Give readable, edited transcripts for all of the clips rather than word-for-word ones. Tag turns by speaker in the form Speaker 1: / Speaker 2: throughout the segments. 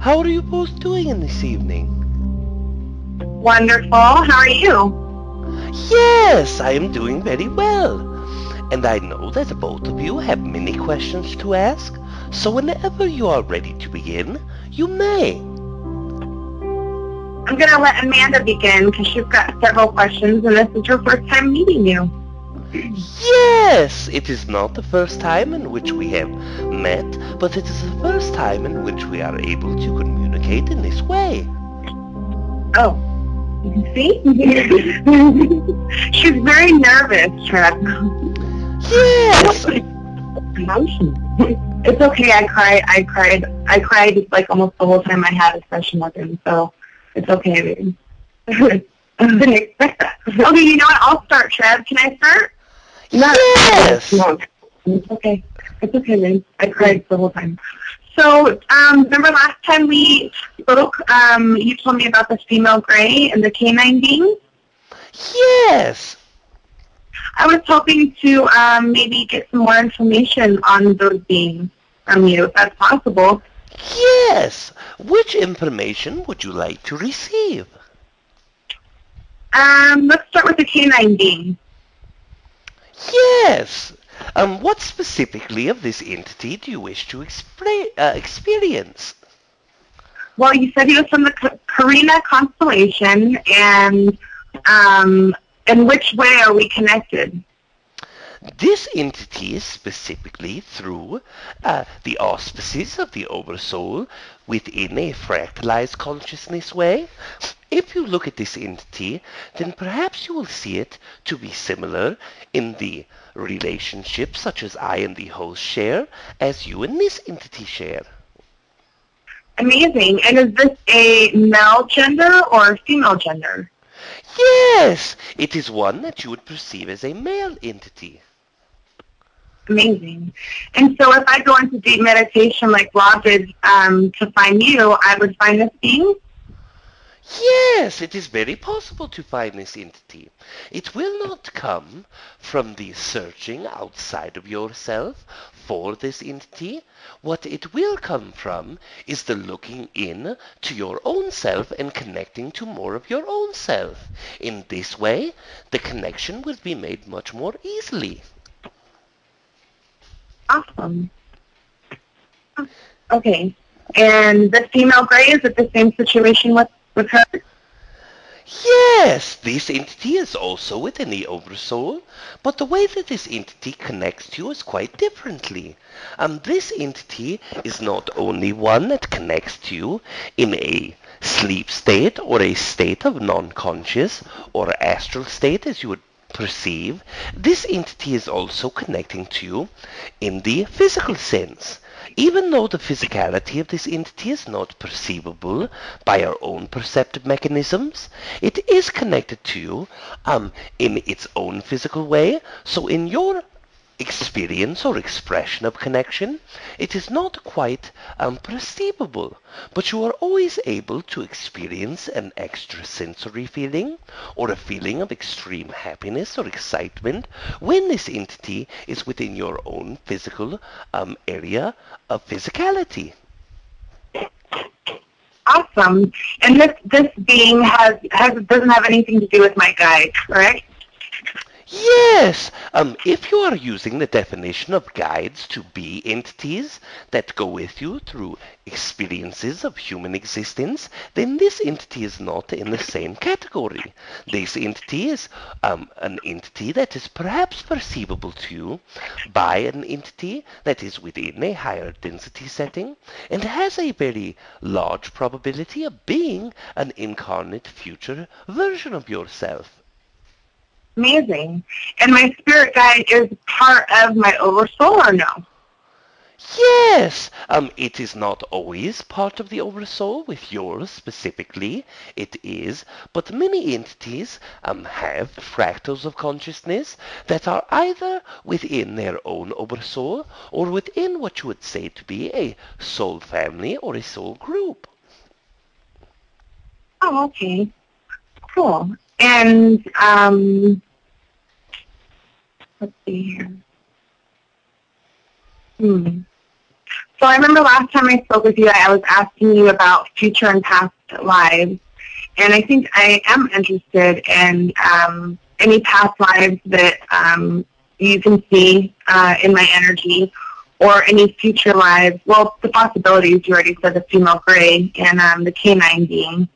Speaker 1: How are you both doing in this evening?
Speaker 2: Wonderful. How are you?
Speaker 1: Yes, I am doing very well. And I know that both of you have many questions to ask, so whenever you are ready to begin, you may.
Speaker 2: I'm going to let Amanda begin because she's got several questions and this is her first time meeting you.
Speaker 1: Yes, it is not the first time in which we have met, but it is the first time in which we are able to communicate in this way.
Speaker 2: Oh, see? She's very nervous, Treb.
Speaker 1: Yes!
Speaker 2: It's okay, I cried like almost the whole time I had a session with him, so it's okay, baby. Didn't expect that. Okay, you know what? I'll start, Treb. Can I start?
Speaker 1: Yes!
Speaker 2: No. It's okay. It's okay, man. I cried the whole time. So, remember last time we spoke, you told me about the female gray and the canine beings?
Speaker 1: Yes!
Speaker 2: I was hoping to maybe get some more information on those beings from you, if that's possible.
Speaker 1: Yes! Which information would you like to receive?
Speaker 2: Let's start with the canine being.
Speaker 1: Yes! What specifically of this entity do you wish to experience?
Speaker 2: Well, you said he was from the Kalina constellation, and in which way are we connected?
Speaker 1: This entity is specifically through the auspices of the Oversoul within a fractalized consciousness way. If you look at this entity, then perhaps you will see it to be similar in the relationship such as I and the host share, as you and this entity share.
Speaker 2: Amazing. And is this a male gender or a female gender?
Speaker 1: Yes, it is one that you would perceive as a male entity.
Speaker 2: Amazing. And so if I go into deep meditation like Rob did to find you, I would find this being?
Speaker 1: Yes, it is very possible to find this entity. It will not come from the searching outside of yourself for this entity. What it will come from is the looking in to your own self and connecting to more of your own self. In this way, the connection will be made much more easily.
Speaker 2: Awesome. Okay. And the female gray, is it the same situation with her?
Speaker 1: Yes, this entity is also within the Oversoul, but the way that this entity connects to you is quite differently. This entity is not only one that connects to you in a sleep state or a state of non-conscious or astral state as you would perceive. This entity is also connecting to you in the physical sense. Even though the physicality of this entity is not perceivable by our own perceptive mechanisms, it is connected to you in its own physical way. So in your experience or expression of connection, it is not quite perceivable, but you are always able to experience an extrasensory feeling or a feeling of extreme happiness or excitement when this entity is within your own physical area of physicality.
Speaker 2: Awesome. And this being doesn't have anything to do with my guide, correct?
Speaker 1: Yes, if you are using the definition of guides to be entities that go with you through experiences of human existence, then this entity is not in the same category. This entity is an entity that is perhaps perceivable to you by an entity that is within a higher density setting and has a very large probability of being an incarnate future version of yourself.
Speaker 2: Amazing. And my spirit guide is part of my oversoul or no?
Speaker 1: Yes, it is not always part of the Oversoul with yours specifically. It is, but many entities have fractals of consciousness that are either within their own Oversoul or within what you would say to be a soul family or a soul group.
Speaker 2: Oh, okay. Cool. And let's see here. So I remember last time I spoke with you, I was asking you about future and past lives. And I think I am interested in any past lives that you can see in my energy, or any future lives. Well, the possibilities, you already said the female gray and the canine being.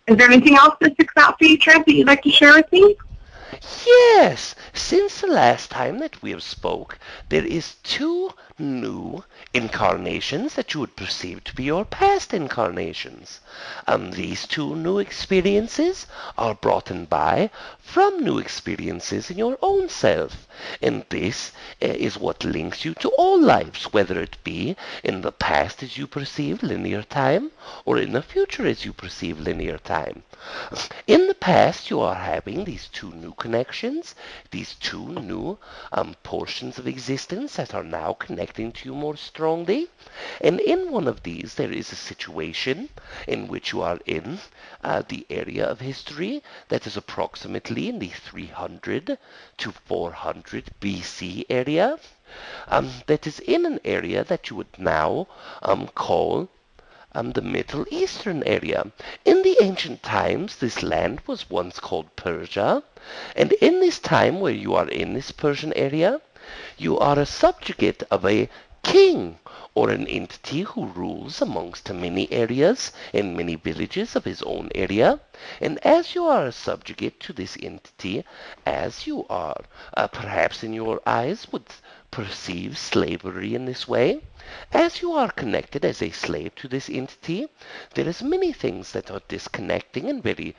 Speaker 2: Is there anything else that sticks out for you, Treb, that you'd like to share with me?
Speaker 1: Yes, since the last time that we have spoke, there is 2 new incarnations that you would perceive to be your past incarnations. These 2 new experiences are brought in by from new experiences in your own self. And this is what links you to all lives, whether it be in the past as you perceive linear time, or in the future as you perceive linear time. In the past, you are having these 2 new connections, these 2 new portions of existence that are now connecting to you more strongly. And in one of these, there is a situation in which you are in the area of history that is approximately in the 300 to 400 BC area. That is in an area that you would now call the Middle Eastern area. In the ancient times, this land was once called Persia, and in this time where you are in this Persian area, you are a subjugate of a king, or an entity who rules amongst many areas and many villages of his own area. And as you are a subjugate to this entity, as you are perhaps in your eyes would perceive slavery in this way, as you are connected as a slave to this entity, there is many things that are disconnecting and very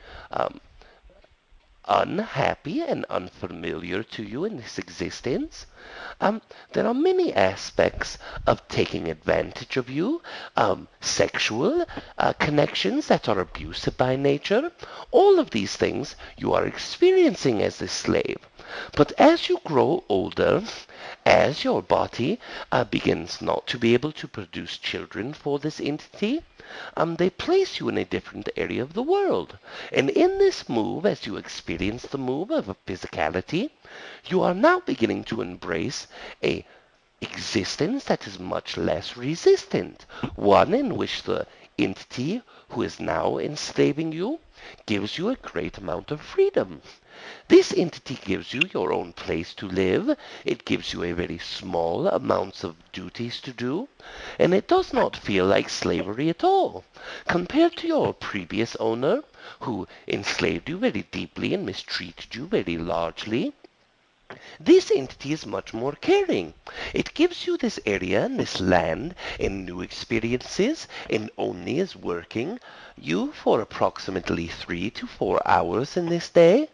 Speaker 1: unhappy and unfamiliar to you in this existence. There are many aspects of taking advantage of you, sexual connections that are abusive by nature. All of these things you are experiencing as a slave. But as you grow older, as your body begins not to be able to produce children for this entity, they place you in a different area of the world. And in this move, as you experience the move of physicality, you are now beginning to embrace a existence that is much less resistant, one in which the entity who is now enslaving you gives you a great amount of freedom. This entity gives you your own place to live. It gives you a very small amounts of duties to do, and it does not feel like slavery at all, compared to your previous owner, who enslaved you very deeply and mistreated you very largely. This entity is much more caring. It gives you this area and this land and new experiences, and only is working you for approximately 3 to 4 hours in this day.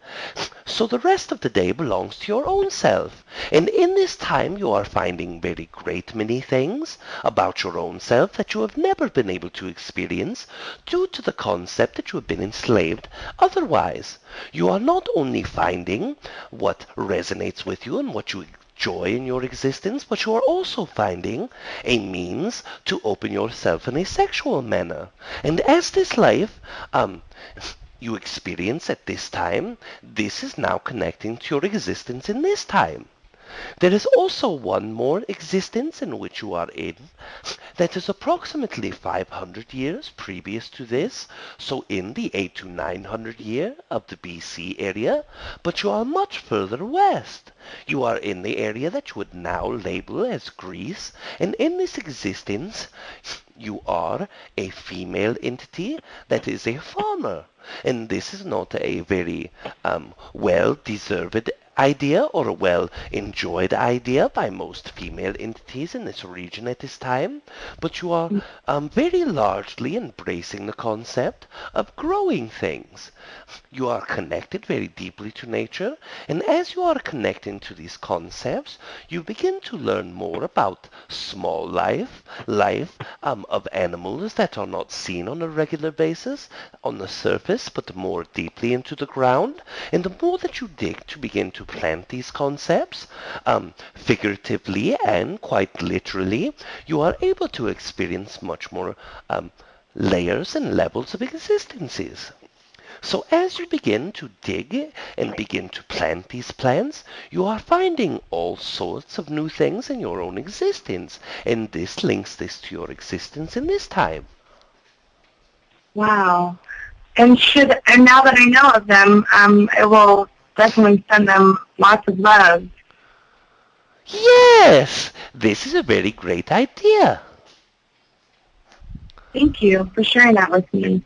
Speaker 1: So the rest of the day belongs to your own self. And in this time you are finding very great many things about your own self that you have never been able to experience due to the concept that you have been enslaved otherwise. You are not only finding what resonates with you and what you enjoy in your existence, but you are also finding a means to open yourself in a sexual manner. And as this life you experience at this time, this is now connecting to your existence in this time. There is also one more existence in which you are in that is approximately 500 years previous to this, so in the 8 to 900 year of the BC area, but you are much further west. You are in the area that you would now label as Greece, and in this existence you are a female entity that is a farmer. And this is not a very well-deserved idea or a well-enjoyed idea by most female entities in this region at this time, but you are very largely embracing the concept of growing things. You are connected very deeply to nature, and as you are connecting to these concepts, you begin to learn more about small life of animals that are not seen on a regular basis on the surface, but more deeply into the ground. And the more that you dig to begin to plant these concepts, figuratively and quite literally, you are able to experience much more layers and levels of existences. So as you begin to dig and begin to plant these plants, you are finding all sorts of new things in your own existence, and this links this to your existence in this time.
Speaker 2: Wow. And now that I know of them, I will definitely send them lots of love.
Speaker 1: Yes, this is a very great idea.
Speaker 2: Thank you for sharing that with me.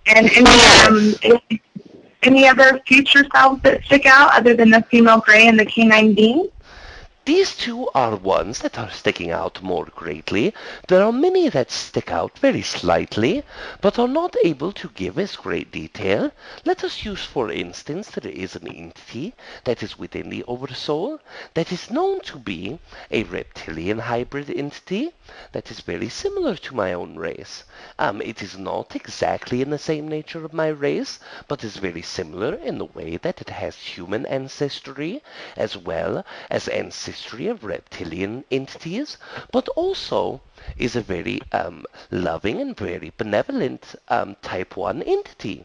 Speaker 2: And
Speaker 1: Yes.
Speaker 2: any other future selves that stick out other than the female gray and the canine being?
Speaker 1: These two are ones that are sticking out more greatly. There are many that stick out very slightly, but are not able to give as great detail. Let us use, for instance, there is an entity that is within the Oversoul that is known to be a reptilian hybrid entity that is very similar to my own race. It is not exactly in the same nature of my race, but is very similar in the way that it has human ancestry as well as ancestry of reptilian entities, but also is a very loving and very benevolent type 1 entity.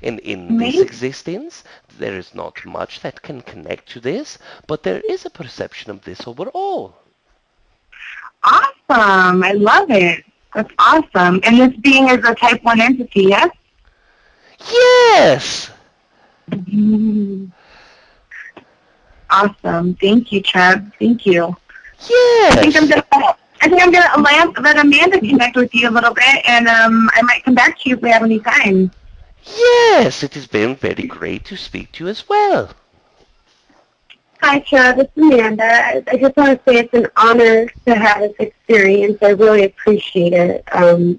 Speaker 1: And in this
Speaker 2: Amazing.
Speaker 1: existence, there is not much that can connect to this, but there is a perception of this overall.
Speaker 2: Awesome. I love it. That's awesome. And this being is a type 1 entity, yes?
Speaker 1: Yes!
Speaker 2: Mhm. Awesome. Thank you, Treb. Thank you. I think I'm
Speaker 1: Yes!
Speaker 2: gonna let Amanda connect with you a little bit, and I might come back to you if we have any time.
Speaker 1: Yes! It has been very great to speak to you as well.
Speaker 3: Hi, Treb. It's Amanda. I just want to say it's an honor to have this experience. I really appreciate it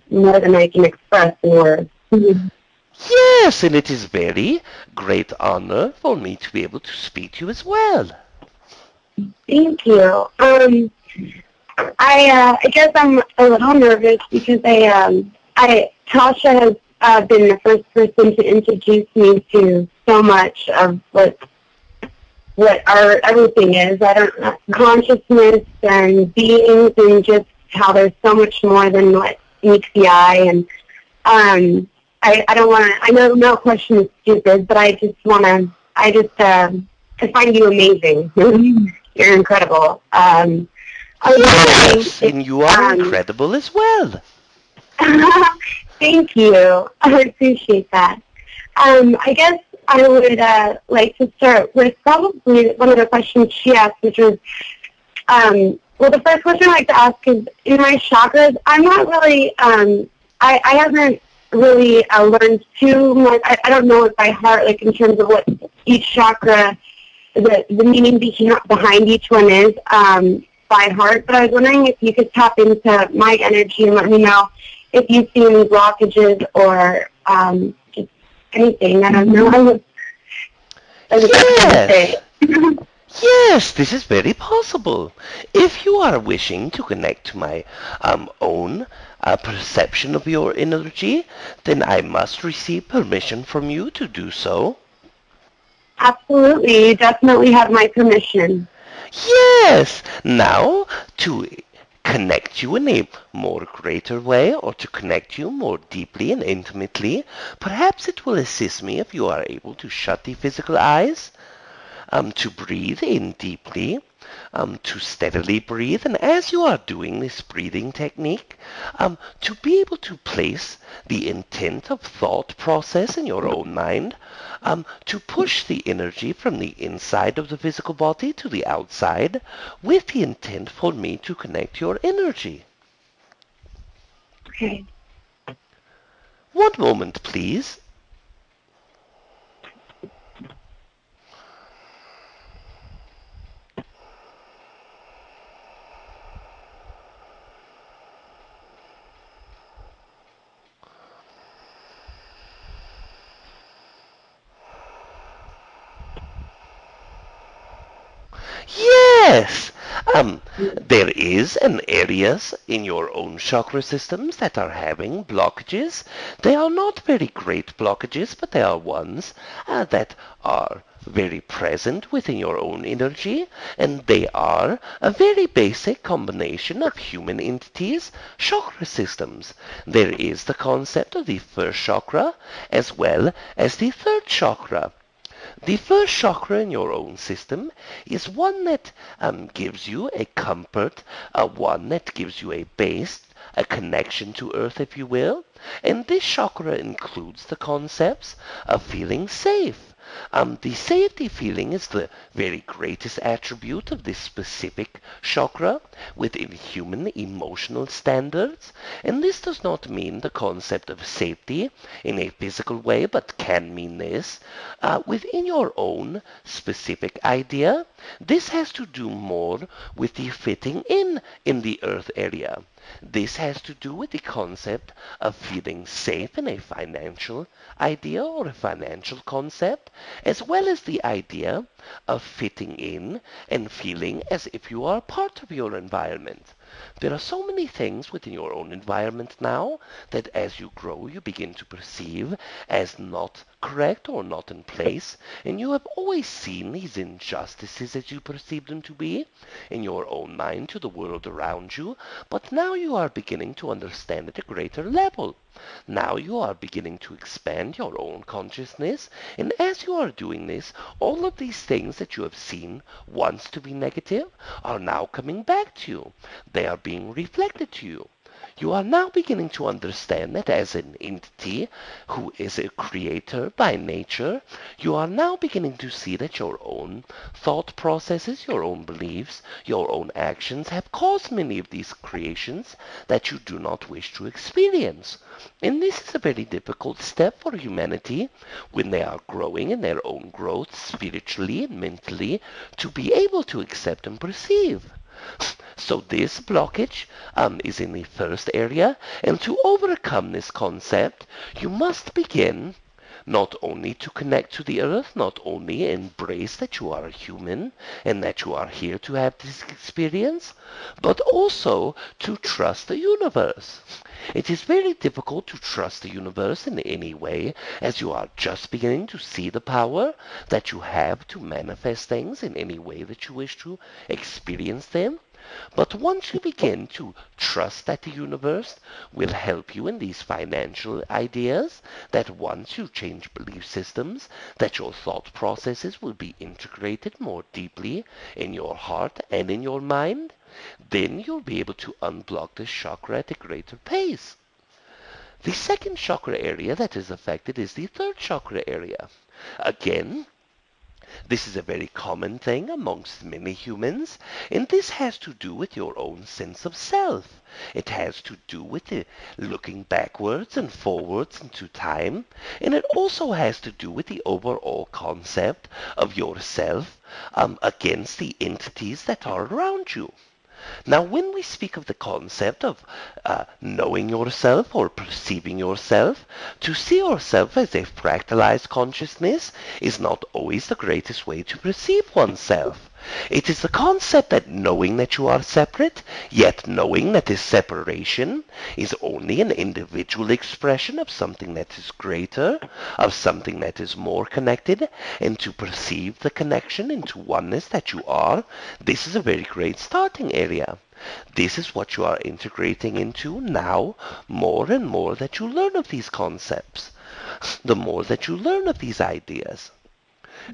Speaker 3: more than I can express in words.
Speaker 1: Yes, and it is very great honor for me to be able to speak to you as well.
Speaker 3: Thank you. I guess I'm a little nervous because Tasha has been the first person to introduce me to so much of what our everything is. I don't know, consciousness and beings, and just how there's so much more than what meets the eye. And I don't want to. I know no question is stupid, but I find you amazing. You're incredible. I was wondering
Speaker 1: Yes, and you are incredible as well.
Speaker 3: Thank you. I appreciate that. I guess I would like to start with probably one of the questions she asked, which was, well, the first question I'd like to ask is, in my chakras, I'm not really, I haven't really learned too much. I don't know it by heart, like in terms of what each chakra, the meaning behind each one is by heart, but I was wondering if you could tap into my energy and let me know if you see any blockages or just anything. I don't know.
Speaker 1: Yes. Yes, this is very possible. If you are wishing to connect to my own perception of your energy, then I must receive permission from you to do so.
Speaker 3: Absolutely. You definitely have my permission.
Speaker 1: Yes. Now, to connect you in a more greater way, or to connect you more deeply and intimately, perhaps it will assist me if you are able to shut the physical eyes, to breathe in deeply, to steadily breathe, and as you are doing this breathing technique, to be able to place the intent of thought process in your own mind, to push the energy from the inside of the physical body to the outside with the intent for me to connect your energy.
Speaker 3: Okay.
Speaker 1: One moment, please. Yes! There is an areas in your own chakra systems that are having blockages. They are not very great blockages, but they are ones that are very present within your own energy, and they are a very basic combination of human entities, chakra systems. There is the concept of the first chakra as well as the third chakra. The first chakra in your own system is one that gives you a comfort, one that gives you a base, a connection to earth, if you will. And this chakra includes the concepts of feeling safe. The safety feeling is the very greatest attribute of this specific chakra within human emotional standards. And this does not mean the concept of safety in a physical way, but can mean this. Within your own specific idea, this has to do more with the fitting in the earth area. This has to do with the concept of feeling safe in a financial idea or a financial concept, as well as the idea of fitting in and feeling as if you are part of your environment. There are so many things within your own environment now that as you grow you begin to perceive as not correct or not in place, and you have always seen these injustices as you perceive them to be in your own mind to the world around you, but now you are beginning to understand at a greater level. Now you are beginning to expand your own consciousness, and as you are doing this, all of these things that you have seen once to be negative are now coming back to you. They are being reflected to you. You are now beginning to understand that as an entity who is a creator by nature, you are now beginning to see that your own thought processes, your own beliefs, your own actions have caused many of these creations that you do not wish to experience. And this is a very difficult step for humanity when they are growing in their own growth spiritually and mentally to be able to accept and perceive. So this blockage is in the first area, and to overcome this concept, you must begin not only to connect to the earth, not only embrace that you are a human and that you are here to have this experience, but also to trust the universe. It is very difficult to trust the universe in any way as you are just beginning to see the power that you have to manifest things in any way that you wish to experience them. But once you begin to trust that the universe will help you in these financial ideas, that once you change belief systems, that your thought processes will be integrated more deeply in your heart and in your mind, then you'll be able to unblock this chakra at a greater pace. The second chakra area that is affected is the third chakra area. Again, this is a very common thing amongst many humans, and this has to do with your own sense of self. It has to do with the looking backwards and forwards into time, and it also has to do with the overall concept of yourself against the entities that are around you. Now, when we speak of the concept of knowing yourself or perceiving yourself, to see yourself as a fractalized consciousness is not always the greatest way to perceive oneself. It is the concept that knowing that you are separate, yet knowing that this separation is only an individual expression of something that is greater, of something that is more connected, and to perceive the connection into oneness that you are, this is a very great starting area. This is what you are integrating into now, more and more that you learn of these concepts, the more that you learn of these ideas.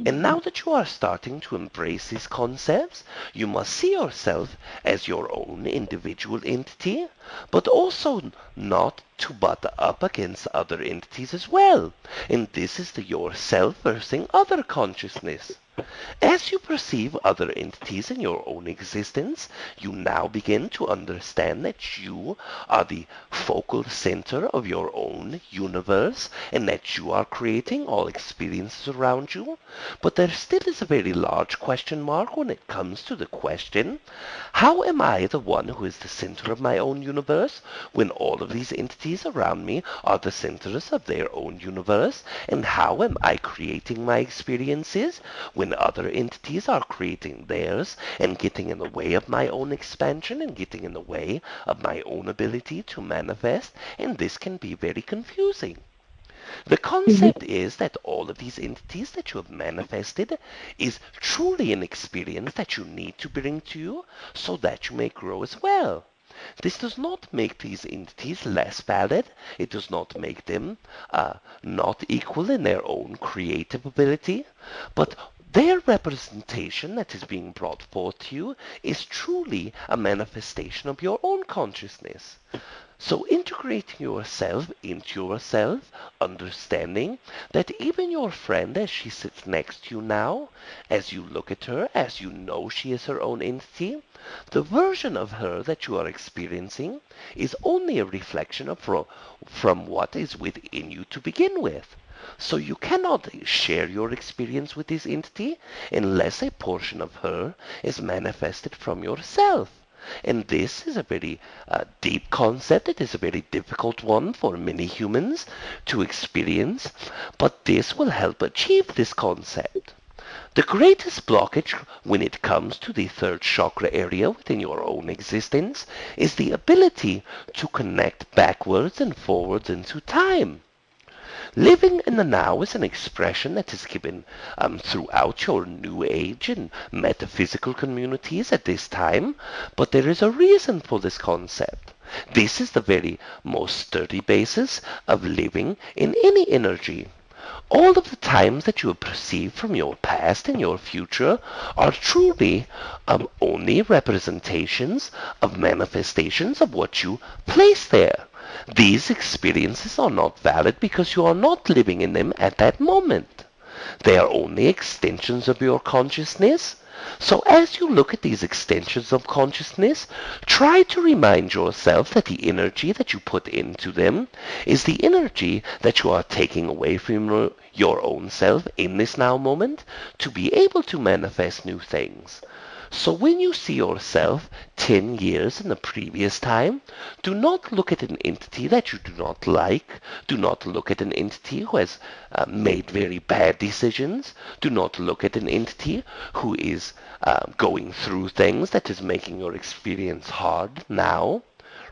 Speaker 1: And now that you are starting to embrace these concepts, you must see yourself as your own individual entity, but also not to butt up against other entities as well. And this is the yourself versus other consciousness. As you perceive other entities in your own existence, you now begin to understand that you are the focal center of your own universe and that you are creating all experiences around you. But there still is a very large question mark when it comes to the question, how am I the one who is the center of my own universe when all of these entities around me are the centers of their own universe? And how am I creating my experiences when other entities are creating theirs and getting in the way of my own expansion and getting in the way of my own ability to manifest? And this can be very confusing. The concept is that all of these entities that you have manifested is truly an experience that you need to bring to you so that you may grow as well. This does not make these entities less valid. It does not make them not equal in their own creative ability, but their representation that is being brought forth to you is truly a manifestation of your own consciousness. So integrating yourself into yourself, understanding that even your friend as she sits next to you now, as you look at her, as you know she is her own entity, the version of her that you are experiencing is only a reflection of from what is within you to begin with. So you cannot share your experience with this entity unless a portion of her is manifested from yourself. And this is a very deep concept. It is a very difficult one for many humans to experience, but this will help achieve this concept. The greatest blockage when it comes to the third chakra area within your own existence is the ability to connect backwards and forwards into time. Living in the now is an expression that is given throughout your New Age and metaphysical communities at this time, but there is a reason for this concept. This is the very most sturdy basis of living in any energy. All of the times that you have perceived from your past and your future are truly only representations of manifestations of what you place there. These experiences are not valid because you are not living in them at that moment. They are only extensions of your consciousness. So as you look at these extensions of consciousness, try to remind yourself that the energy that you put into them is the energy that you are taking away from your own self in this now moment to be able to manifest new things. So when you see yourself 10 years in the previous time, do not look at an entity that you do not like. Do not look at an entity who has made very bad decisions. Do not look at an entity who is going through things that is making your experience hard now.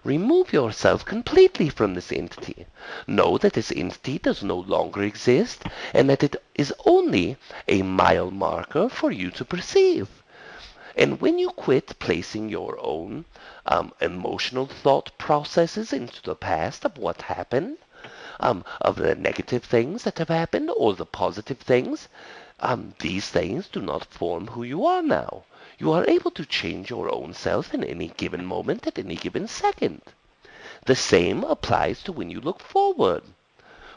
Speaker 1: Remove yourself completely from this entity. Know that this entity does no longer exist and that it is only a mile marker for you to perceive. And when you quit placing your own emotional thought processes into the past of what happened, of the negative things that have happened or the positive things, these things do not form who you are now. You are able to change your own self in any given moment at any given second. The same applies to when you look forward.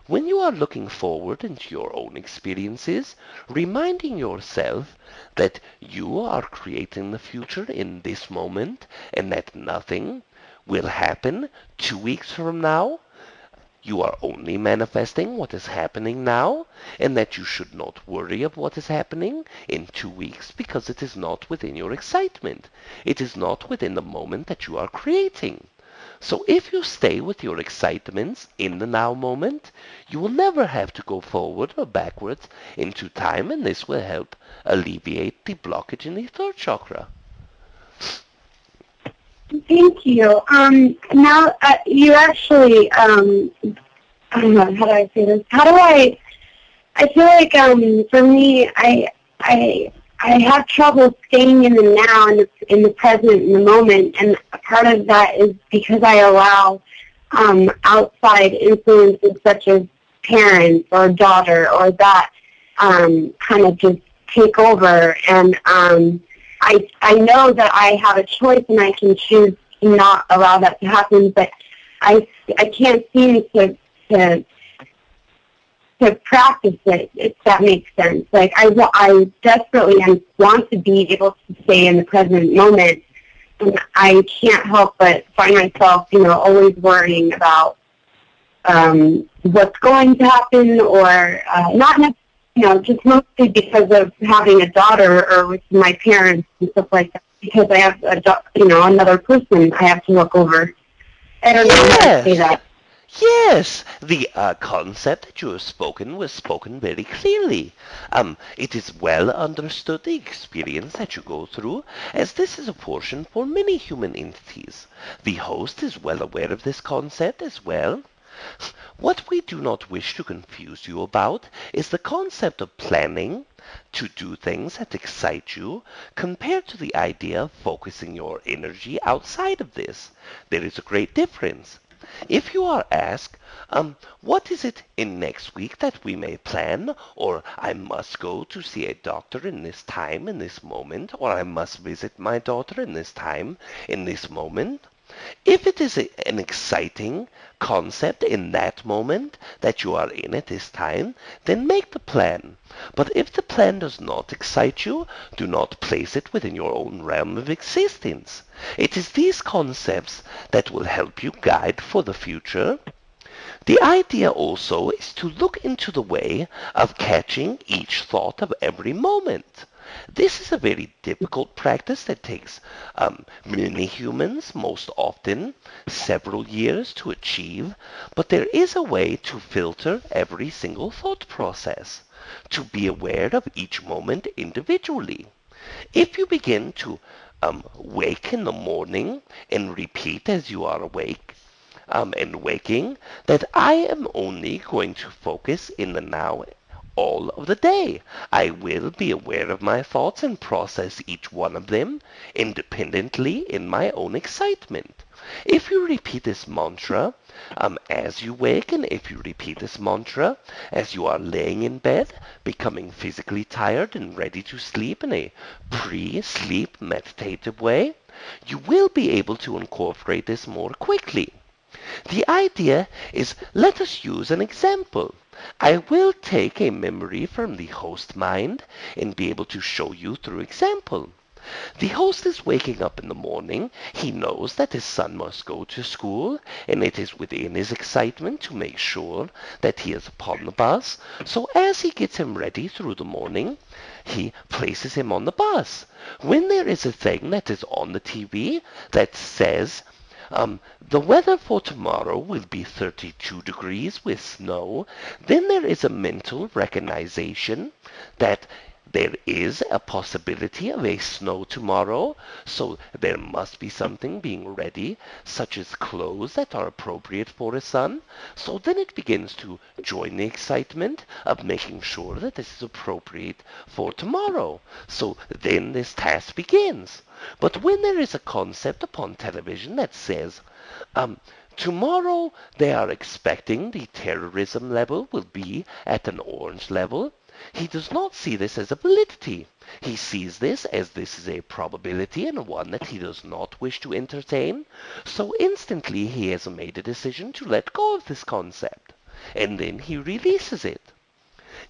Speaker 1: When you are looking forward into your own experiences, reminding yourself that you are creating the future in this moment and that nothing will happen 2 weeks from now, you are only manifesting what is happening now, and that you should not worry of what is happening in 2 weeks because it is not within your excitement. It is not within the moment that you are creating. So if you stay with your excitements in the now moment, you will never have to go forward or backwards into time, and this will help alleviate the blockage in the third chakra.
Speaker 3: Thank you. Now, you actually, I don't know, how do I say this? I feel like, for me, I have trouble staying in the now, in the present, in the moment, and a part of that is because I allow outside influences such as parents or daughter or that kind of just take over, and I know that I have a choice and I can choose to not allow that to happen, but I can't seem to practice it, if that makes sense. Like, I desperately want to be able to stay in the present moment, and I can't help but find myself, always worrying about what's going to happen, or not necessarily, just mostly because of having a daughter or with my parents and stuff like that, because I have another person I have to look over. I don't know how to say that.
Speaker 1: Yes, the concept that you have spoken was spoken very clearly. It is well understood, the experience that you go through, as this is a portion for many human entities. The host is well aware of this concept as well. What we do not wish to confuse you about is the concept of planning to do things that excite you compared to the idea of focusing your energy outside of this. There is a great difference. If you are asked, what is it in next week that we may plan, or I must go to see a doctor in this time, in this moment, or I must visit my daughter in this time, in this moment, if it is an exciting concept in that moment that you are in at this time, then make the plan. But if the plan does not excite you, do not place it within your own realm of existence. It is these concepts that will help you guide for the future. The idea also is to look into the way of catching each thought of every moment. This is a very difficult practice that takes many humans, most often several years to achieve, but there is a way to filter every single thought process, to be aware of each moment individually. If you begin to wake in the morning and repeat as you are awake, and waking, that I am only going to focus in the now all of the day. I will be aware of my thoughts and process each one of them independently in my own excitement. If you repeat this mantra as you wake, and if you repeat this mantra as you are laying in bed, becoming physically tired and ready to sleep in a pre-sleep meditative way, you will be able to incorporate this more quickly. The idea is, let us use an example. I will take a memory from the host mind and be able to show you through example. The host is waking up in the morning. He knows that his son must go to school, and it is within his excitement to make sure that he is upon the bus. So as he gets him ready through the morning, he places him on the bus. When there is a thing that is on the TV that says, the weather for tomorrow will be 32 degrees with snow, then there is a mental recognition that there is a possibility of a snow tomorrow, so there must be something being ready, such as clothes that are appropriate for a son. So then it begins to join the excitement of making sure that this is appropriate for tomorrow. So then this task begins. But when there is a concept upon television that says, tomorrow they are expecting the terrorism level will be at an orange level, he does not see this as a validity. He sees this as this is a probability and one that he does not wish to entertain. So instantly he has made a decision to let go of this concept. And then he releases it.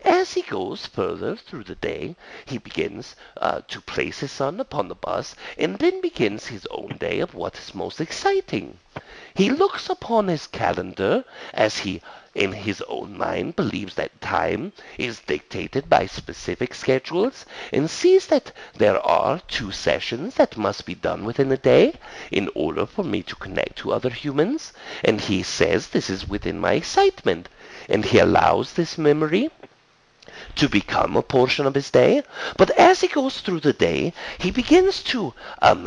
Speaker 1: As he goes further through the day, he begins to place his son upon the bus and then begins his own day of what is most exciting. He looks upon his calendar as he, in his own mind, believes that time is dictated by specific schedules and sees that there are 2 sessions that must be done within a day in order for me to connect to other humans. And he says this is within my excitement. And he allows this memory to become a portion of his day. But as he goes through the day, he begins to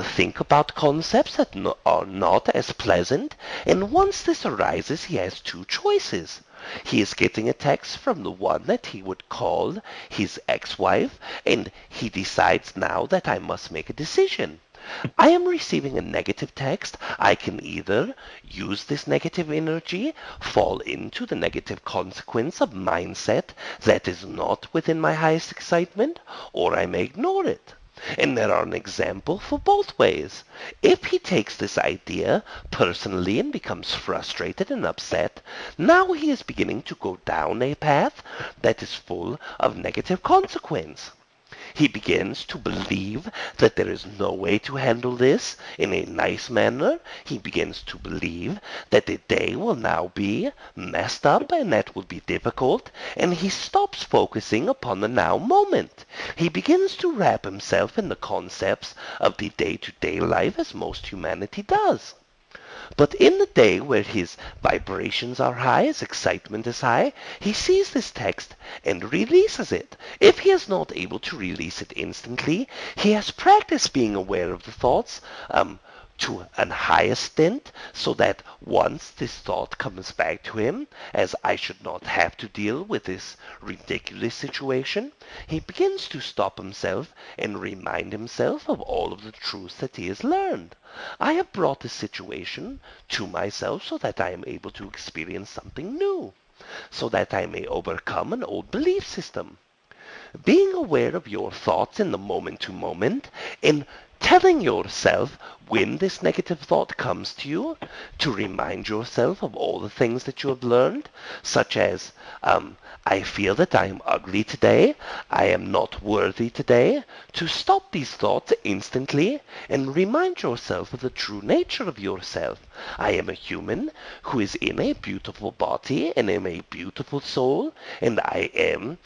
Speaker 1: think about concepts that are not as pleasant. And once this arises, he has 2 choices. He is getting a text from the one that he would call his ex-wife, and he decides now that I must make a decision. I am receiving a negative text. I can either use this negative energy, fall into the negative consequence of mindset that is not within my highest excitement, or I may ignore it. And there are an example for both ways. If he takes this idea personally and becomes frustrated and upset, now he is beginning to go down a path that is full of negative consequence. He begins to believe that there is no way to handle this in a nice manner. He begins to believe that the day will now be messed up and that will be difficult, and he stops focusing upon the now moment. He begins to wrap himself in the concepts of the day-to-day life as most humanity does. But in the day where his vibrations are high, his excitement is high, he sees this text and releases it. If he is not able to release it instantly, he has practiced being aware of the thoughts to an higher extent, so that once this thought comes back to him, as I should not have to deal with this ridiculous situation, he begins to stop himself and remind himself of all of the truths that he has learned. I have brought this situation to myself so that I am able to experience something new, so that I may overcome an old belief system. Being aware of your thoughts in the moment to moment, in telling yourself when this negative thought comes to you, to remind yourself of all the things that you have learned, such as, I feel that I am ugly today, I am not worthy today, to stop these thoughts instantly and remind yourself of the true nature of yourself. I am a human who is in a beautiful body and in a beautiful soul, and I am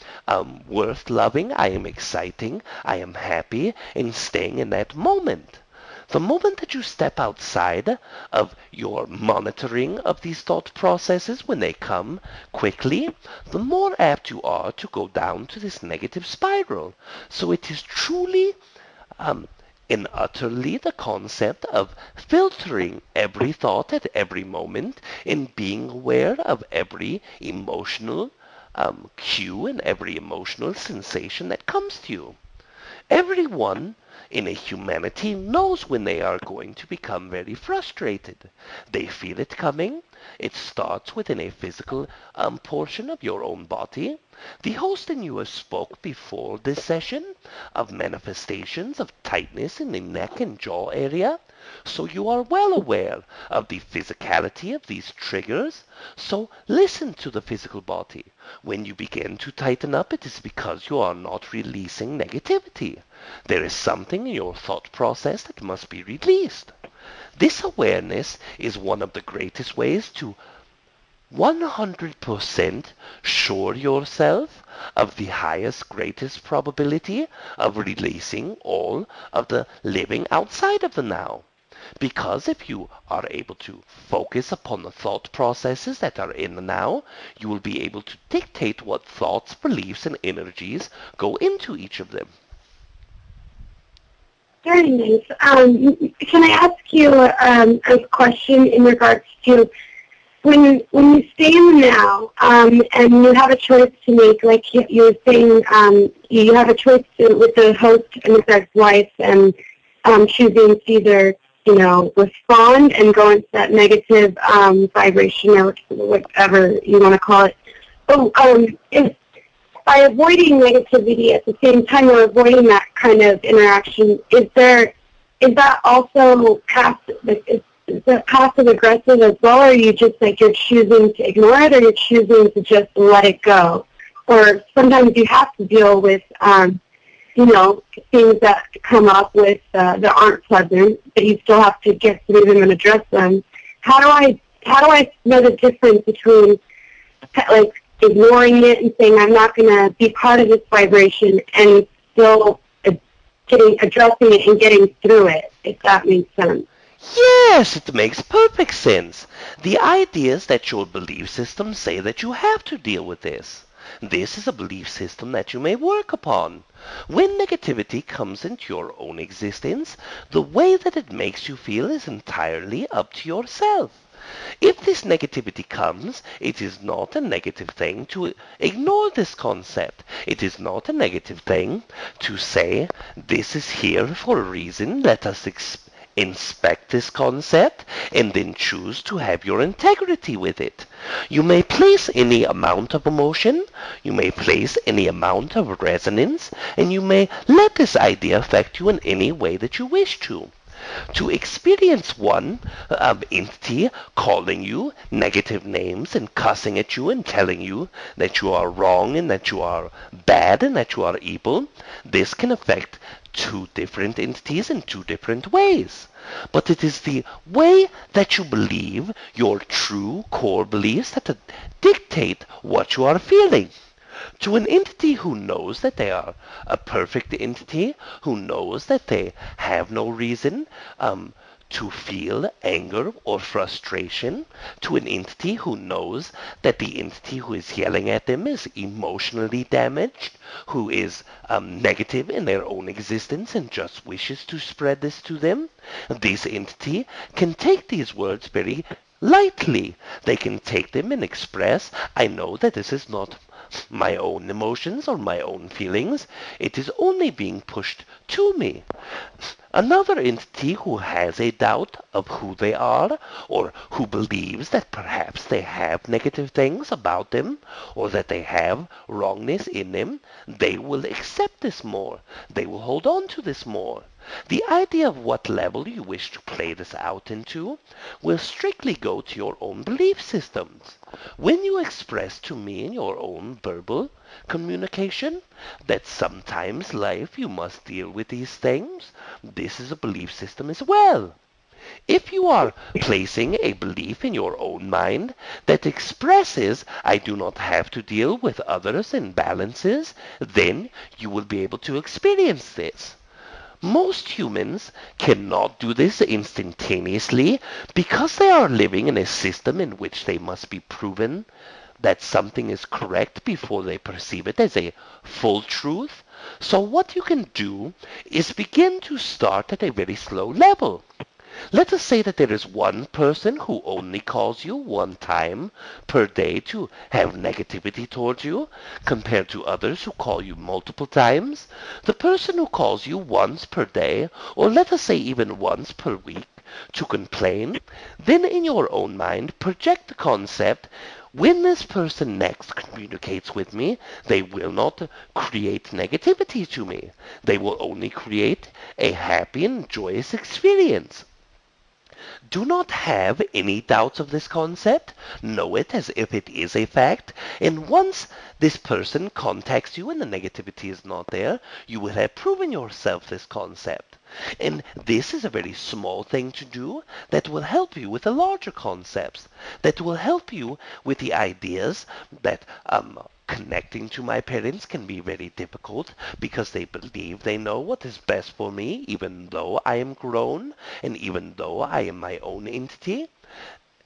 Speaker 1: worth loving, I am exciting, I am happy, and staying in that moment. The moment that you step outside of your monitoring of these thought processes when they come quickly, the more apt you are to go down to this negative spiral. So it is truly and utterly the concept of filtering every thought at every moment and being aware of every emotional cue and every emotional sensation that comes to you. Everyone in a humanity knows when they are going to become very frustrated. They feel it coming. It starts within a physical portion of your own body. The host and you have spoke before this session of manifestations of tightness in the neck and jaw area, so you are well aware of the physicality of these triggers. So listen to the physical body. When you begin to tighten up, it is because you are not releasing negativity. There is something in your thought process that must be released. This awareness is one of the greatest ways to 100% sure yourself of the highest, greatest probability of releasing all of the living outside of the now. Because if you are able to focus upon the thought processes that are in the now, you will be able to dictate what thoughts, beliefs, and energies go into each of them.
Speaker 3: Very nice. Can I ask you a question in regards to when you stay in the now and you have a choice to make, like you were saying, you have a choice with the host and his ex-wife and choosing to either, respond and go into that negative vibration or whatever you want to call it. But if by avoiding negativity at the same time or avoiding that kind of interaction, is that also passive? Is that passive aggressive as well, or are you just you're choosing to ignore it, or you're choosing to just let it go? Or sometimes you have to deal with things that come up with that aren't pleasant, but you still have to get through them and address them. How do I know the difference between ignoring it and saying I'm not going to be part of this vibration and still addressing it and getting through it, if that makes sense?
Speaker 1: Yes, it makes perfect sense. The idea is that your belief systems say that you have to deal with this. This is a belief system that you may work upon. When negativity comes into your own existence, the way that it makes you feel is entirely up to yourself. If this negativity comes, it is not a negative thing to ignore this concept. It is not a negative thing to say, this is here for a reason, let us inspect this concept, and then choose to have your integrity with it. You may place any amount of emotion, you may place any amount of resonance, and you may let this idea affect you in any way that you wish to. To experience one entity calling you negative names and cussing at you and telling you that you are wrong and that you are bad and that you are evil, this can affect two different entities in two different ways. But it is the way that you believe, your true core beliefs, that dictate what you are feeling. To an entity who knows that they are a perfect entity, who knows that they have no reason to feel anger or frustration to an entity who knows that the entity who is yelling at them is emotionally damaged, who is negative in their own existence and just wishes to spread this to them, this entity can take these words very lightly. They can take them and express, I know that this is not my own emotions or my own feelings. It is only being pushed to me. Another entity who has a doubt of who they are, or who believes that perhaps they have negative things about them, or that they have wrongness in them, they will accept this more. They will hold on to this more. The idea of what level you wish to play this out into will strictly go to your own belief systems. When you express to me in your own verbal communication that sometimes life you must deal with these things, this is a belief system as well. If you are placing a belief in your own mind that expresses, I do not have to deal with others' imbalances, then you will be able to experience this. Most humans cannot do this instantaneously because they are living in a system in which they must be proven that something is correct before they perceive it as a full truth. So what you can do is begin to start at a very slow level. Let us say that there is one person who only calls you one time per day to have negativity towards you, compared to others who call you multiple times. The person who calls you once per day, or let us say even once per week, to complain, then in your own mind project the concept, when this person next communicates with me, they will not create negativity to me. They will only create a happy and joyous experience. Do not have any doubts of this concept. Know it as if it is a fact. And once this person contacts you and the negativity is not there, you will have proven yourself this concept. And this is a very small thing to do that will help you with the larger concepts, that will help you with the ideas that connecting to my parents can be very difficult because they believe they know what is best for me, even though I am grown and even though I am my own entity.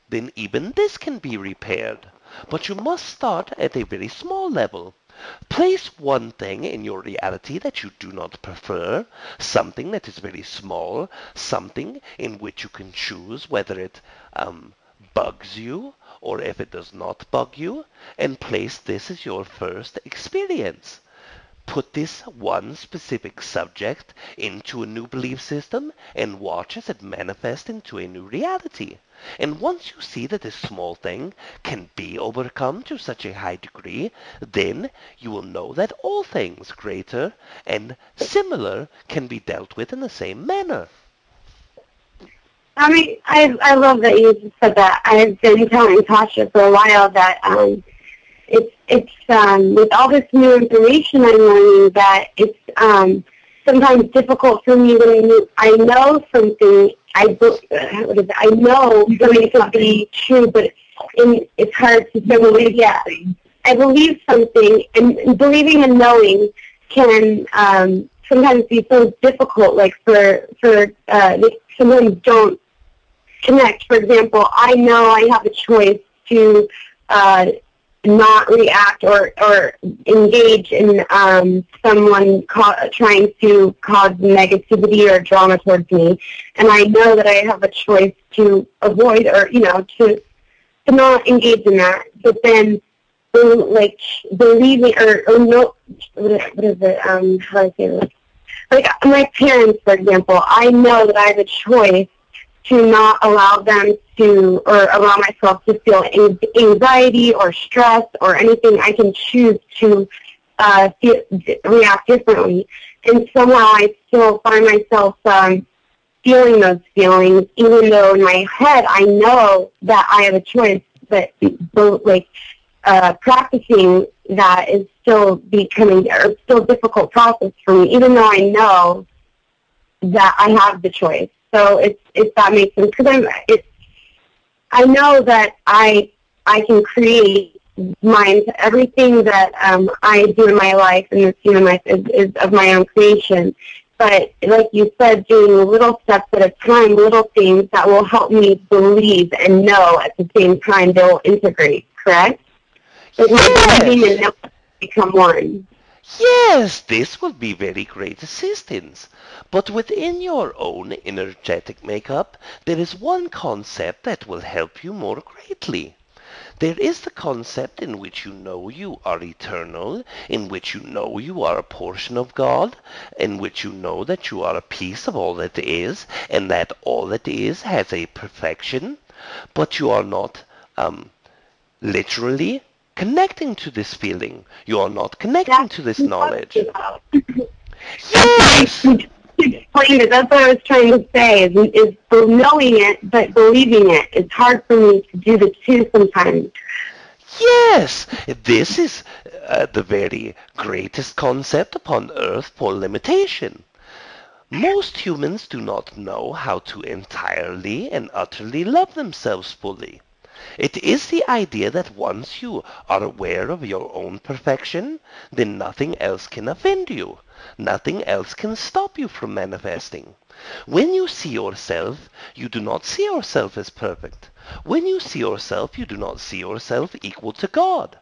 Speaker 1: Then even this can be repaired. But you must start at a very small level. Place one thing in your reality that you do not prefer, something that is very small, something in which you can choose whether it bugs you or if it does not bug you, and place this as your first experience. Put this one specific subject into a new belief system and watch as it manifests into a new reality. And once you see that this small thing can be overcome to such a high degree, then you will know that all things greater and similar can be dealt with in the same manner.
Speaker 3: I mean, I love that you just said that. I've been telling Tasha for a while that it's with all this new information I'm learning that it's sometimes difficult for me when I know something. I know something to be true, but it's hard to believe. Yeah, I believe something, and believing and knowing can sometimes be so difficult. Like for they sometimes don't connect. For example, I know I have a choice to not react or engage in someone trying to cause negativity or drama towards me, and I know that I have a choice to avoid or to not engage in that. But then, like believing or no, what is it? How do I say this? Like my parents, for example, I know that I have a choice to not allow them to, or allow myself to feel anxiety or stress or anything. I can choose to react differently. And somehow I still find myself feeling those feelings, even though in my head I know that I have a choice. But practicing that is still still a difficult process for me, even though I know that I have the choice. So if that makes sense, because I know that I can create everything that I do in my life and this human life is of my own creation, but like you said, doing little steps at a time, little things that will help me believe and know at the same time they'll integrate, correct? Like my believing and knowing become one.
Speaker 1: Yes, this will be very great assistance. But within your own energetic makeup, there is one concept that will help you more greatly. There is the concept in which you know you are eternal, in which you know you are a portion of God, in which you know that you are a piece of all that is, and that all that is has a perfection, but you are not literally connecting to this feeling. You are not connecting to this knowledge. Yes!
Speaker 3: Explain it. That's what I was trying to say, is knowing it, but believing it. It's hard for me to do the two sometimes.
Speaker 1: Yes! This is the very greatest concept upon earth for limitation. Most humans do not know how to entirely and utterly love themselves fully. It is the idea that once you are aware of your own perfection, then nothing else can offend you. Nothing else can stop you from manifesting. When you see yourself, you do not see yourself as perfect. When you see yourself, you do not see yourself equal to God.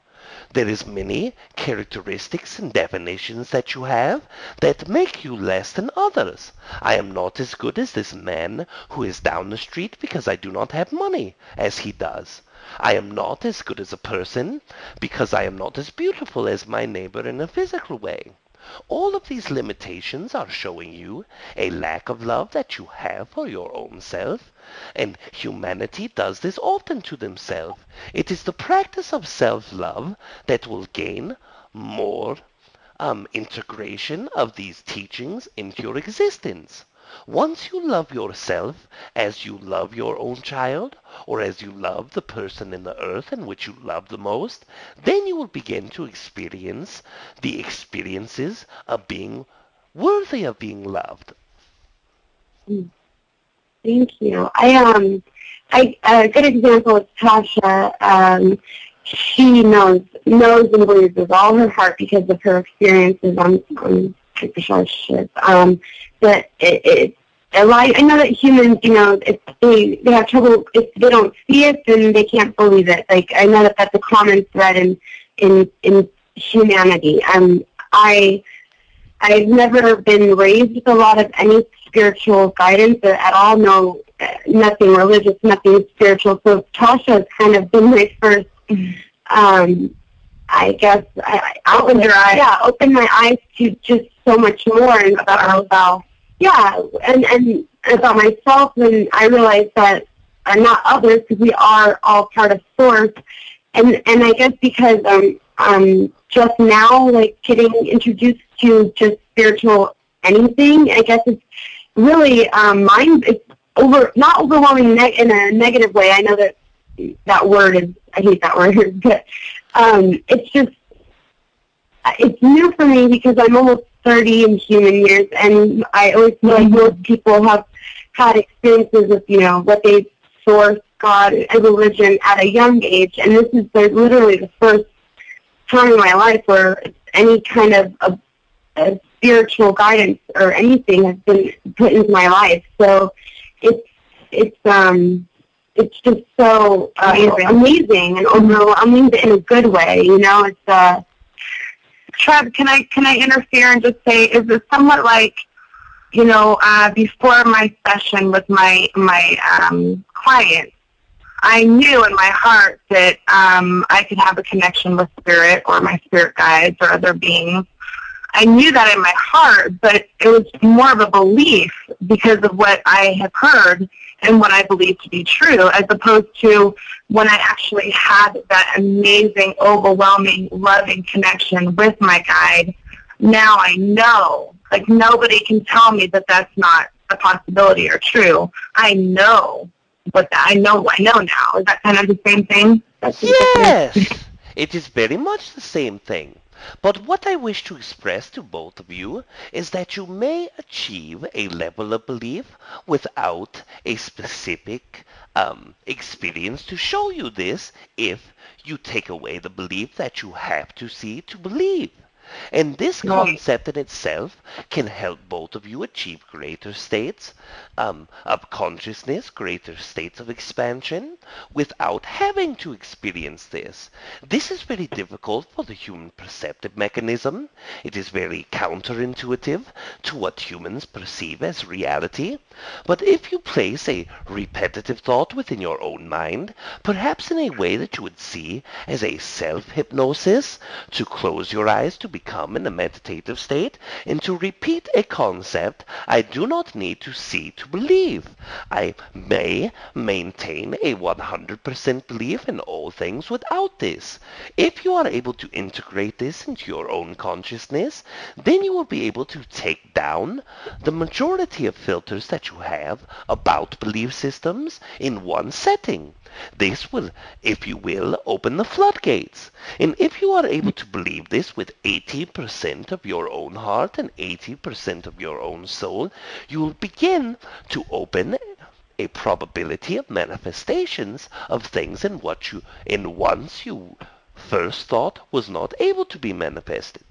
Speaker 1: There is many characteristics and definitions that you have that make you less than others. I am not as good as this man who is down the street because I do not have money as he does. I am not as good as a person because I am not as beautiful as my neighbor in a physical way. All of these limitations are showing you a lack of love that you have for your own self, and humanity does this often to themselves. It is the practice of self-love that will gain more integration of these teachings into your existence. Once you love yourself as you love your own child, or as you love the person in the earth in which you love the most, then you will begin to experience the experiences of being worthy of being loved.
Speaker 3: Thank you. A good example is Tasha. She knows and believes with all her heart because of her experiences on superstarship. That I know that humans, if they have trouble, if they don't see it, then they can't believe it. Like, I know that that's a common thread in humanity. I've never been raised with a lot of any spiritual guidance at all. No, nothing religious, nothing spiritual. So Tasha has kind of been my first. I guess I opened your eyes. Yeah, opened my eyes to just so much more and about myself. Yeah, and about myself, and I realized that not others, because we are all part of Source. And I guess because just now, like, getting introduced to just spiritual anything, I guess it's really it's not overwhelming in a negative way. I know that word is, I hate that word, but it's new for me because I'm almost 30 in human years, and I always feel like most people have had experiences with, what they source, God, and religion at a young age, and this is literally the first time in my life where any kind of spiritual guidance or anything has been put into my life. So it's just so amazing and overwhelming in a good way. It's
Speaker 2: Treb, can I interfere and just say, is it somewhat like, before my session with my client, I knew in my heart that I could have a connection with spirit or my spirit guides or other beings. I knew that in my heart, but it was more of a belief because of what I have heard and what I believe to be true, as opposed to when I actually had that amazing, overwhelming, loving connection with my guide. Now I know, like, nobody can tell me that that's not a possibility or true. I know I know now. Is that kind of the same thing?
Speaker 1: Yes! It is very much the same thing. But what I wish to express to both of you is that you may achieve a level of belief without a specific experience to show you this if you take away the belief that you have to see to believe. And this concept in itself can help both of you achieve greater states of consciousness, greater states of expansion, without having to experience this. This is very difficult for the human perceptive mechanism. It is very counterintuitive to what humans perceive as reality. But if you place a repetitive thought within your own mind, perhaps in a way that you would see as a self-hypnosis, to close your eyes to become in a meditative state, and to repeat a concept, I do not need to see to believe. I may maintain a 100% belief in all things without this. If you are able to integrate this into your own consciousness, then you will be able to take down the majority of filters that you have about belief systems in one setting. This will, if you will, open the floodgates. And if you are able to believe this with 80% of your own heart and 80% of your own soul, you will begin to open a probability of manifestations of things in once you first thought was not able to be manifested.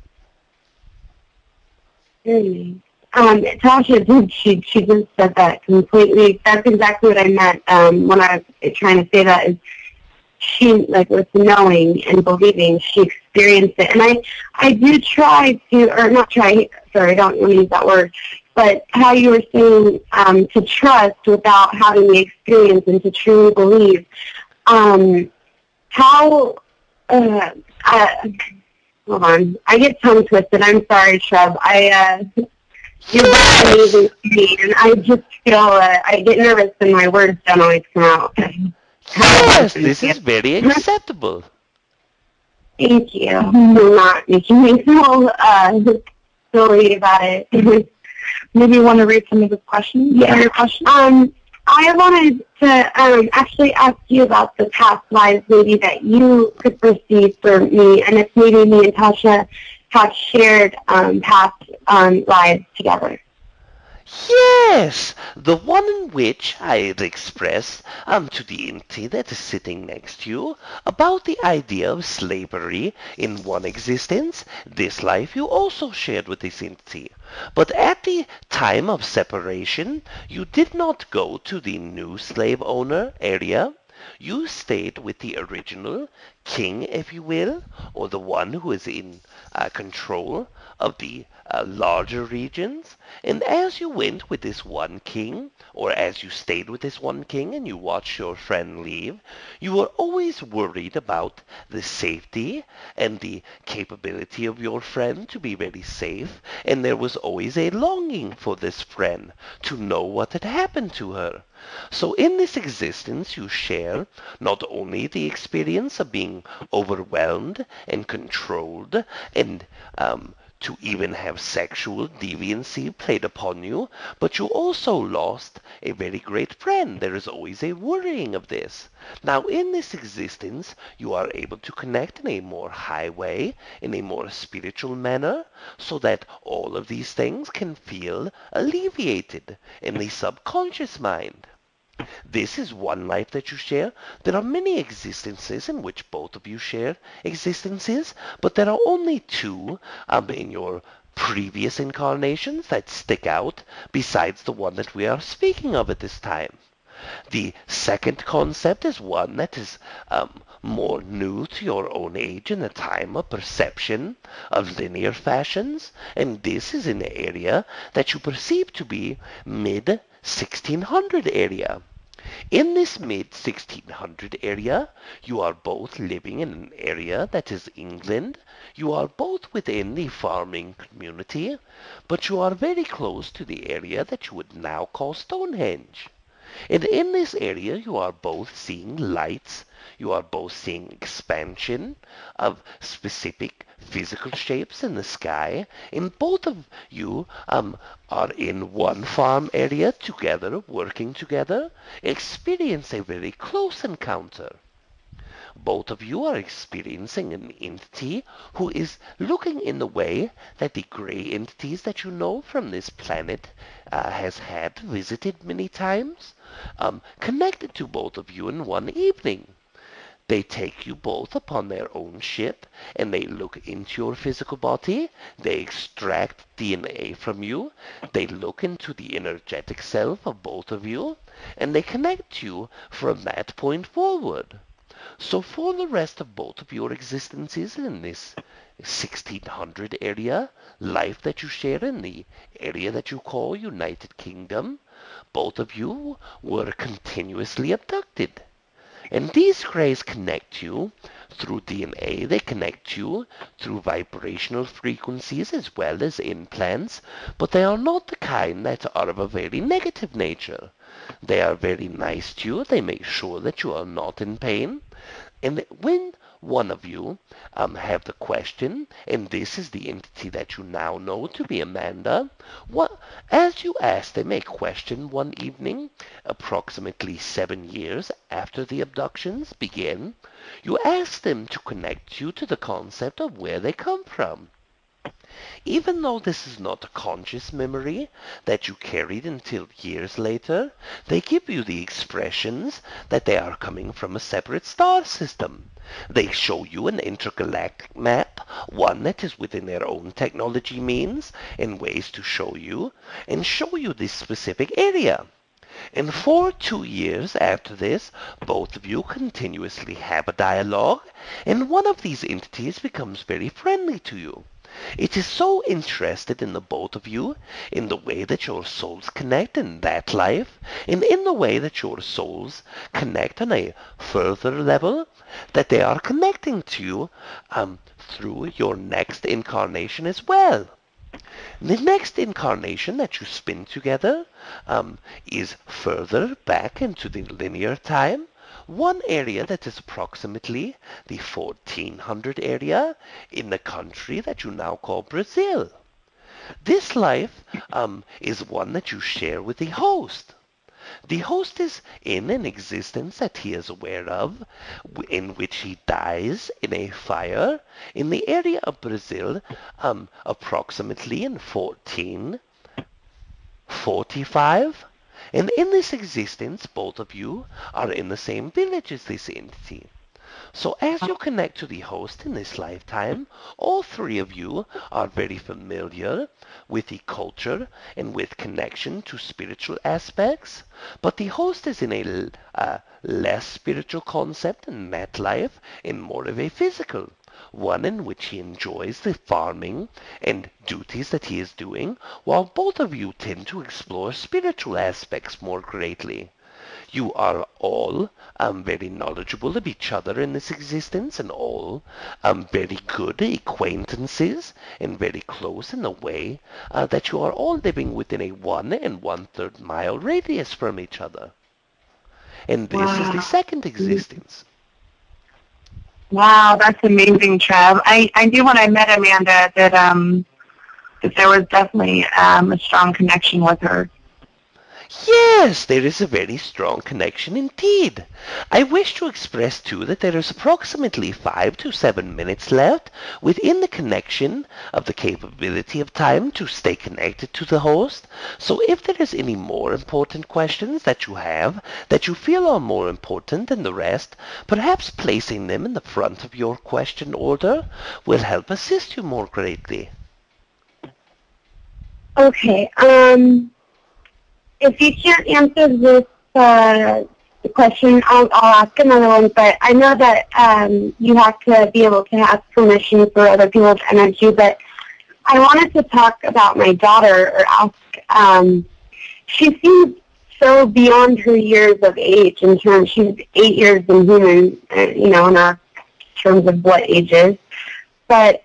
Speaker 3: Tasha, she just said that completely. That's exactly what I meant when I was trying to say that. Is she, like, with knowing and believing, she experienced it. And I do try to, or not try, sorry, I don't want to use that word, but how you were saying to trust without having the experience and to truly believe. Hold on. I get tongue twisted. I'm sorry, Treb. You're very amazing to me, and I just feel, I get nervous and my words don't always come out.
Speaker 1: Yes, this is very acceptable.
Speaker 3: Thank you. You're not making me feel silly about it.
Speaker 2: Maybe you want to read some of the questions?
Speaker 3: Yeah.
Speaker 2: Your questions?
Speaker 3: I wanted to actually ask you about the past lives, maybe that you could perceive for me, and if maybe me and Tasha have shared past lives together.
Speaker 1: Yes, the one in which I had expressed to the entity that is sitting next to you about the idea of slavery in one existence. This life you also shared with this entity. But at the time of separation, you did not go to the new slave owner area. You stayed with the original king, if you will, or the one who is in control of the larger regions. And as you went with this one king, or as you stayed with this one king and you watched your friend leave, you were always worried about the safety and the capability of your friend to be very safe, and there was always a longing for this friend to know what had happened to her. So in this existence you share not only the experience of being overwhelmed and controlled and to even have sexual deviancy played upon you, but you also lost a very great friend. There is always a worrying of this. Now, in this existence, you are able to connect in a more high way, in a more spiritual manner, so that all of these things can feel alleviated in the subconscious mind. This is one life that you share. There are many existences in which both of you share existences, but there are only two in your previous incarnations that stick out besides the one that we are speaking of at this time. The second concept is one that is more new to your own age in the time of perception of linear fashions, and this is in the area that you perceive to be mid-1600 area. In this mid-1600 area, you are both living in an area that is England. You are both within the farming community, but you are very close to the area that you would now call Stonehenge. And in this area, you are both seeing lights, you are both seeing expansion of specific physical shapes in the sky, and both of you are in one farm area together, working together, experience a very close encounter. Both of you are experiencing an entity who is looking in the way that the gray entities that you know from this planet has had visited many times, connected to both of you in one evening. They take you both upon their own ship, and they look into your physical body. They extract DNA from you. They look into the energetic self of both of you, and they connect you from that point forward. So for the rest of both of your existences in this 1600 area, life that you share in the area that you call United Kingdom, both of you were continuously abducted. And these grays connect you through DNA. They connect you through vibrational frequencies as well as implants, but they are not the kind that are of a very negative nature. They are very nice to you. They make sure that you are not in pain. And when one of you have the question, and this is the entity that you now know to be Amanda, as you ask them a question one evening, approximately 7 years after the abductions begin, you ask them to connect you to the concept of where they come from. Even though this is not a conscious memory that you carried until years later, they give you the expressions that they are coming from a separate star system. They show you an intergalactic map, one that is within their own technology means and ways to show you this specific area. And for 2 years after this, both of you continuously have a dialogue, and one of these entities becomes very friendly to you. It is so interested in the both of you, in the way that your souls connect in that life, and in the way that your souls connect on a further level, that they are connecting to you through your next incarnation as well. The next incarnation that you spend together is further back into the linear time, one area that is approximately the 1400 area in the country that you now call Brazil. This life is one that you share with the host. The host is in an existence that he is aware of, in which he dies in a fire in the area of Brazil, approximately in 1445. And in this existence, both of you are in the same village as this entity. So as you connect to the host in this lifetime, all three of you are very familiar with the culture and with connection to spiritual aspects, but the host is in a less spiritual concept in that life and more of a physical, one in which he enjoys the farming and duties that he is doing, while both of you tend to explore spiritual aspects more greatly. You are all very knowledgeable of each other in this existence, and all very good acquaintances and very close in the way that you are all living within a 1 1/3 mile radius from each other. And this is the second existence.
Speaker 2: Wow, that's amazing, Treb. I knew when I met Amanda that there was definitely a strong connection with her.
Speaker 1: Yes, there is a very strong connection indeed. I wish to express too that there is approximately 5 to 7 minutes left within the connection of the capability of time to stay connected to the host. So if there is any more important questions that you have that you feel are more important than the rest, perhaps placing them in the front of your question order will help assist you more greatly.
Speaker 3: Okay. If you can't answer this question, I'll ask another one. But I know that you have to be able to ask permission for other people's energy. But I wanted to talk about my daughter, or ask. She seems so beyond her years of age. In terms, she's 8 years in human, in our terms of what age is. But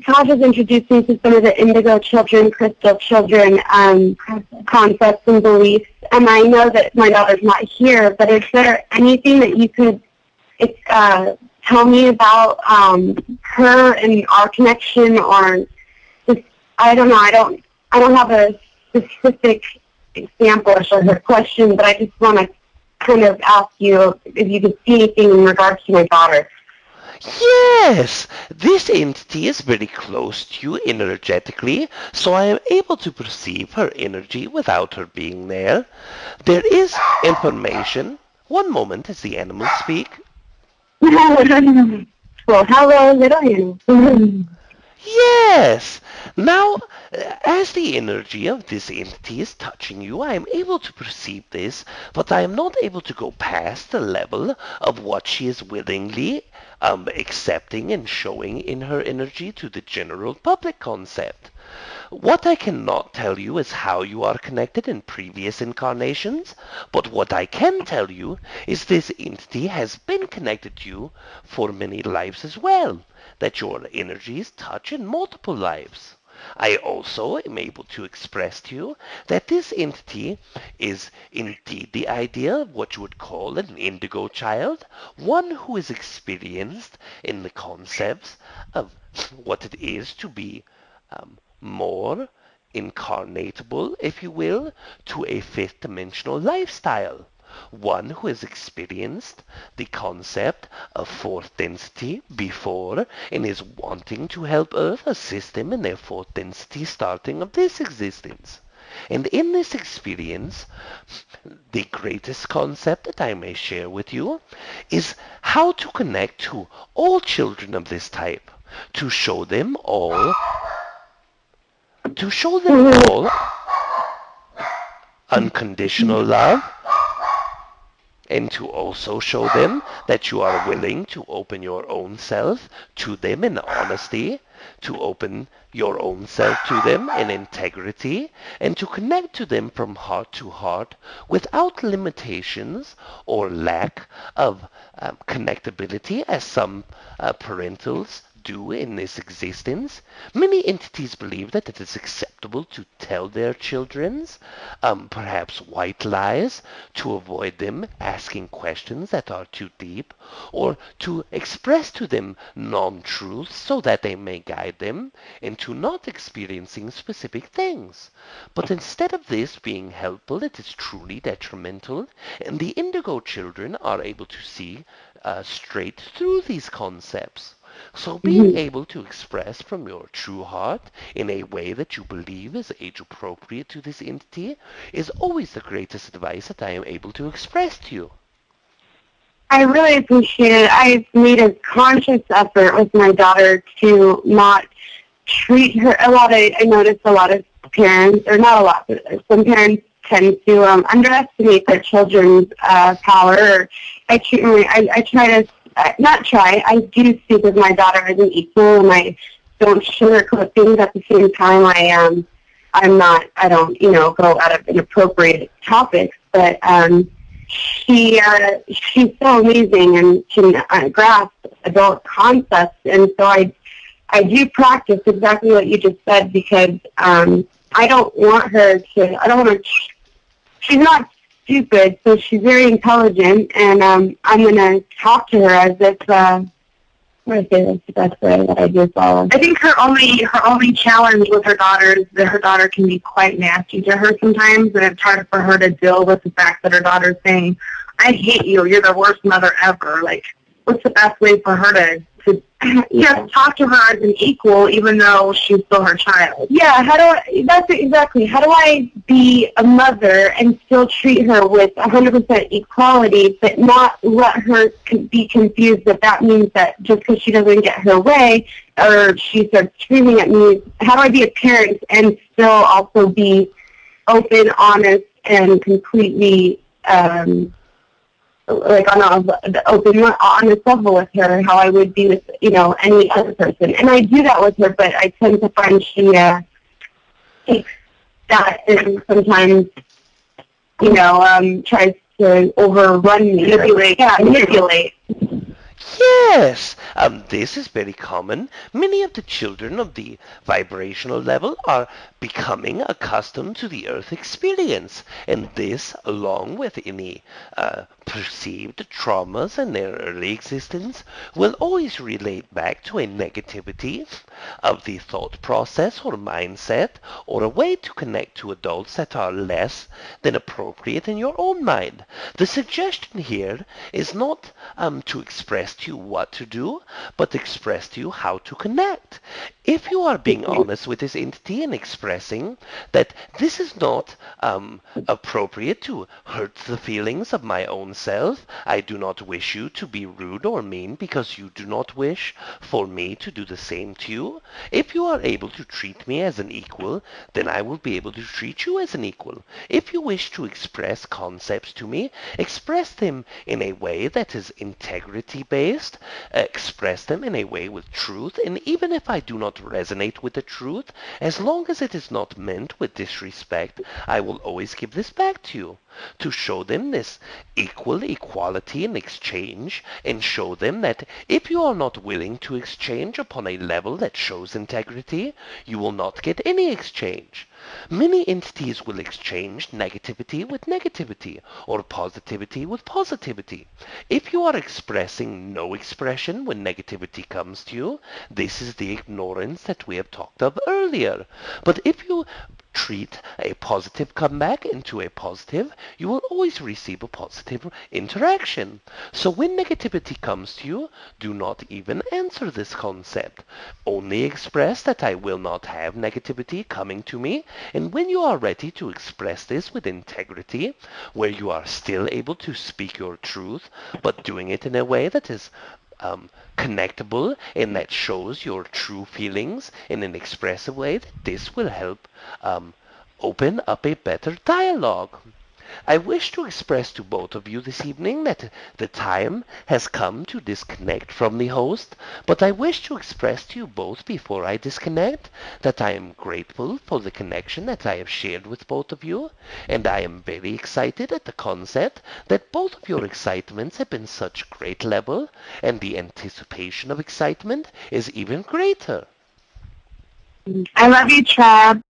Speaker 3: Tasha's introduced me to some of the indigo children, crystal children concepts and beliefs, and I know that my daughter's not here, but is there anything that you could tell me about her and our connection, or just, I don't know, I don't have a specific example or her question, but I just want to kind of ask you if you could see anything in regards to my daughter.
Speaker 1: Yes, this entity is very close to you energetically, so I am able to perceive her energy without her being there. There is information One moment as the animals speak.
Speaker 3: Well, hello, little animal.
Speaker 1: Yes! Now, as the energy of this entity is touching you, I am able to perceive this, but I am not able to go past the level of what she is willingly accepting and showing in her energy to the general public concept. What I cannot tell you is how you are connected in previous incarnations, but what I can tell you is this entity has been connected to you for many lives as well, that your energies touch in multiple lives. I also am able to express to you that this entity is indeed the idea of what you would call an indigo child, one who is experienced in the concepts of what it is to be more incarnatable, if you will, to a fifth dimensional lifestyle. One who has experienced the concept of fourth density before and is wanting to help Earth assist them in their fourth density starting of this existence. And in this experience, the greatest concept that I may share with you is how to connect to all children of this type, to show them all unconditional love, and to also show them that you are willing to open your own self to them in honesty, to open your own self to them in integrity, and to connect to them from heart to heart without limitations or lack of connectability as some parentals do in this existence. Many entities believe that it is acceptable to tell their children's perhaps white lies to avoid them asking questions that are too deep, or to express to them non-truths so that they may guide them into not experiencing specific things. But instead of this being helpful, it is truly detrimental, and the indigo children are able to see straight through these concepts. So being able to express from your true heart in a way that you believe is age appropriate to this entity is always the greatest advice that I am able to express to you.
Speaker 3: I really appreciate it. I've made a conscious effort with my daughter to not treat her. I notice a lot of parents, or not a lot, but some parents tend to underestimate their children's power. I try to not try. I do speak with my daughter as an equal, and I don't sugarcoat things. At the same time, I don't go out of inappropriate topics, but she's so amazing and can grasp adult concepts, and so I do practice exactly what you just said, because I don't want her to, she's not stupid, so she's very intelligent, and I'm going to talk to her as if, I'm going to say that's the best way that I do follow.
Speaker 2: I think her only challenge with her daughter is that her daughter can be quite nasty to her sometimes, and it's hard for her to deal with the fact that her daughter's saying, I hate you, you're the worst mother ever. Like, what's the best way for her to just talk to her as an equal, even though she's still her child?
Speaker 3: Yeah, how do I be a mother and still treat her with 100% equality, but not let her be confused that means that just because she doesn't get her way, or she starts screaming at me, how do I be a parent and still also be open, honest, and completely like on an open, honest level with her, how I would be with, any other person. And I do that with her, but I tend to find she takes that and sometimes, tries to overrun me. Manipulate.
Speaker 1: Yes, this is very common. Many of the children of the vibrational level are becoming accustomed to the Earth experience, and this, along with any perceived traumas in their early existence, will always relate back to a negativity of the thought process or mindset, or a way to connect to adults that are less than appropriate in your own mind. The suggestion here is not to express to you what to do, but express to you how to connect. If you are being honest with this entity and expressing that this is not appropriate to hurt the feelings of my own self, I do not wish you to be rude or mean because you do not wish for me to do the same to you. If you are able to treat me as an equal, then I will be able to treat you as an equal. If you wish to express concepts to me, express them in a way that is integrity-based, express them in a way with truth, and even if I do not resonate with the truth, as long as it is not meant with disrespect, I will always give this back to you, to show them this equality in exchange, and show them that if you are not willing to exchange upon a level that shows integrity, you will not get any exchange. Many entities will exchange negativity with negativity, or positivity with positivity. If you are expressing no expression when negativity comes to you, this is the ignorance that we have talked of earlier. But if you treat a positive comeback into a positive, you will always receive a positive interaction. So when negativity comes to you, do not even answer this concept. Only express that I will not have negativity coming to me, and when you are ready to express this with integrity, where you are still able to speak your truth, but doing it in a way that is connectable and that shows your true feelings in an expressive way, that this will help open up a better dialogue. I wish to express to both of you this evening that the time has come to disconnect from the host, but I wish to express to you both before I disconnect that I am grateful for the connection that I have shared with both of you, and I am very excited at the concept that both of your excitements have been such great level, and the anticipation of excitement is even greater.
Speaker 2: I love you, Treb.